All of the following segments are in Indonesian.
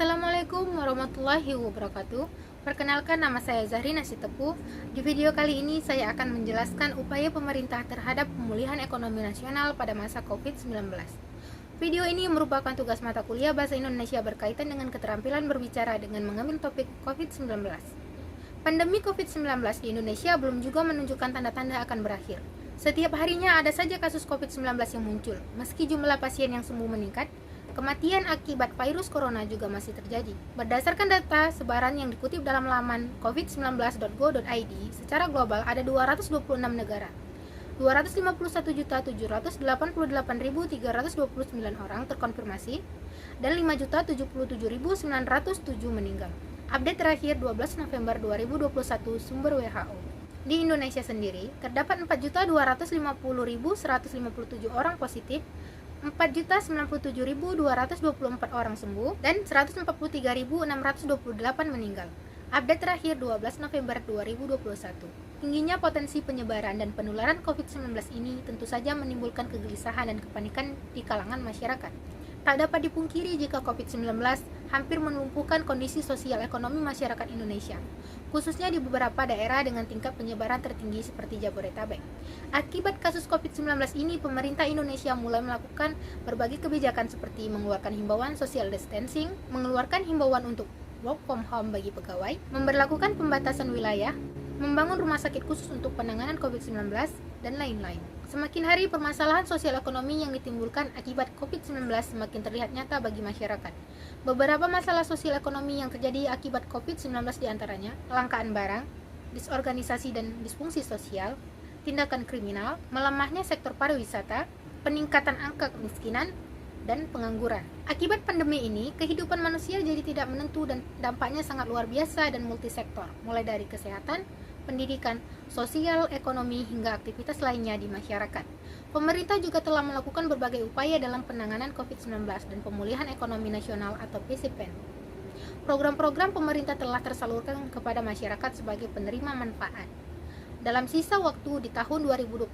Assalamualaikum warahmatullahi wabarakatuh. Perkenalkan, nama saya Zahrina Sitepu. Di video kali ini saya akan menjelaskan upaya pemerintah terhadap pemulihan ekonomi nasional pada masa COVID-19. Video ini merupakan tugas mata kuliah Bahasa Indonesia berkaitan dengan keterampilan berbicara dengan mengambil topik COVID-19. Pandemi COVID-19 di Indonesia belum juga menunjukkan tanda-tanda akan berakhir. Setiap harinya ada saja kasus COVID-19 yang muncul. Meski jumlah pasien yang sembuh meningkat, kematian akibat virus corona juga masih terjadi. Berdasarkan data sebaran yang dikutip dalam laman covid19.go.id, secara global ada 226 negara, 251.788.329 orang terkonfirmasi, dan 5.077.907 meninggal. Update terakhir 12 November 2021, sumber WHO. Di Indonesia sendiri, terdapat 4.250.157 orang positif, 4.097.224 orang sembuh, dan 143.628 meninggal. Update terakhir 12 November 2021. Tingginya potensi penyebaran dan penularan COVID-19 ini tentu saja menimbulkan kegelisahan dan kepanikan di kalangan masyarakat. Tak dapat dipungkiri jika COVID-19 hampir melumpuhkan kondisi sosial ekonomi masyarakat Indonesia, khususnya di beberapa daerah dengan tingkat penyebaran tertinggi seperti Jabodetabek. Akibat kasus COVID-19 ini, pemerintah Indonesia mulai melakukan berbagai kebijakan seperti mengeluarkan himbauan social distancing, mengeluarkan himbauan untuk work from home bagi pegawai, memberlakukan pembatasan wilayah, membangun rumah sakit khusus untuk penanganan COVID-19, dan lain-lain. Semakin hari, permasalahan sosial ekonomi yang ditimbulkan akibat COVID-19 semakin terlihat nyata bagi masyarakat. Beberapa masalah sosial ekonomi yang terjadi akibat COVID-19 diantaranya kelangkaan barang, disorganisasi dan disfungsi sosial, tindakan kriminal, melemahnya sektor pariwisata, peningkatan angka kemiskinan, dan pengangguran. Akibat pandemi ini, kehidupan manusia jadi tidak menentu dan dampaknya sangat luar biasa dan multisektor, mulai dari kesehatan, pendidikan, sosial, ekonomi, hingga aktivitas lainnya di masyarakat. Pemerintah juga telah melakukan berbagai upaya dalam penanganan COVID-19 dan pemulihan ekonomi nasional atau PCPN. Program-program pemerintah telah tersalurkan kepada masyarakat sebagai penerima manfaat. Dalam sisa waktu di tahun 2021,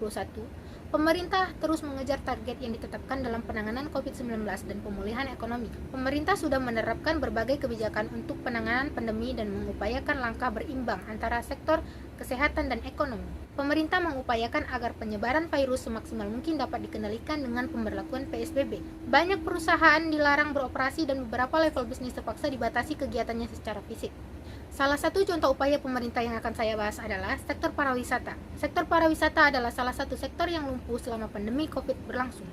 pemerintah terus mengejar target yang ditetapkan dalam penanganan COVID-19 dan pemulihan ekonomi. Pemerintah sudah menerapkan berbagai kebijakan untuk penanganan pandemi dan mengupayakan langkah berimbang antara sektor kesehatan dan ekonomi. Pemerintah mengupayakan agar penyebaran virus semaksimal mungkin dapat dikendalikan dengan pemberlakuan PSBB. Banyak perusahaan dilarang beroperasi dan beberapa level bisnis terpaksa dibatasi kegiatannya secara fisik. Salah satu contoh upaya pemerintah yang akan saya bahas adalah sektor pariwisata. Sektor pariwisata adalah salah satu sektor yang lumpuh selama pandemi COVID berlangsung.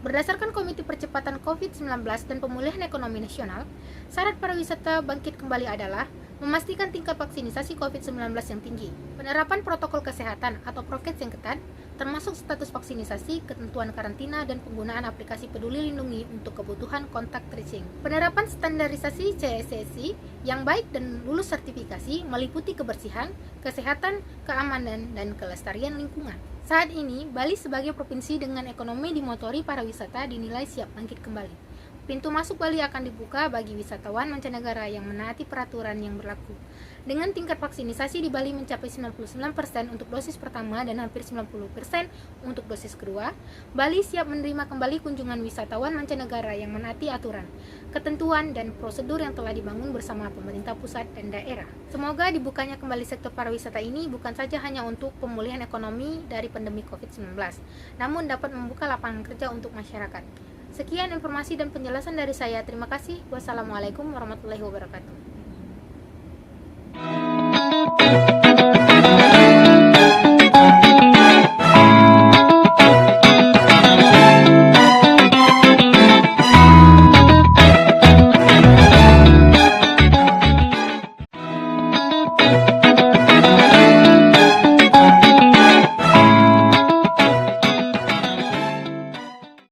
Berdasarkan Komite Percepatan COVID-19 dan Pemulihan Ekonomi Nasional, syarat pariwisata bangkit kembali adalah memastikan tingkat vaksinisasi COVID-19 yang tinggi, penerapan protokol kesehatan atau prokes yang ketat, termasuk status vaksinisasi, ketentuan karantina, dan penggunaan aplikasi Peduli Lindungi untuk kebutuhan kontak tracing. Penerapan standarisasi CSSI yang baik dan lulus sertifikasi meliputi kebersihan, kesehatan, keamanan, dan kelestarian lingkungan. Saat ini, Bali sebagai provinsi dengan ekonomi dimotori pariwisata dinilai siap bangkit kembali. Pintu masuk Bali akan dibuka bagi wisatawan mancanegara yang menaati peraturan yang berlaku. Dengan tingkat vaksinisasi di Bali mencapai 99% untuk dosis pertama dan hampir 90% untuk dosis kedua, Bali siap menerima kembali kunjungan wisatawan mancanegara yang menaati aturan, ketentuan, dan prosedur yang telah dibangun bersama pemerintah pusat dan daerah. Semoga dibukanya kembali sektor pariwisata ini bukan saja hanya untuk pemulihan ekonomi dari pandemi COVID-19, namun dapat membuka lapangan kerja untuk masyarakat. Sekian informasi dan penjelasan dari saya. Terima kasih. Wassalamualaikum warahmatullahi wabarakatuh.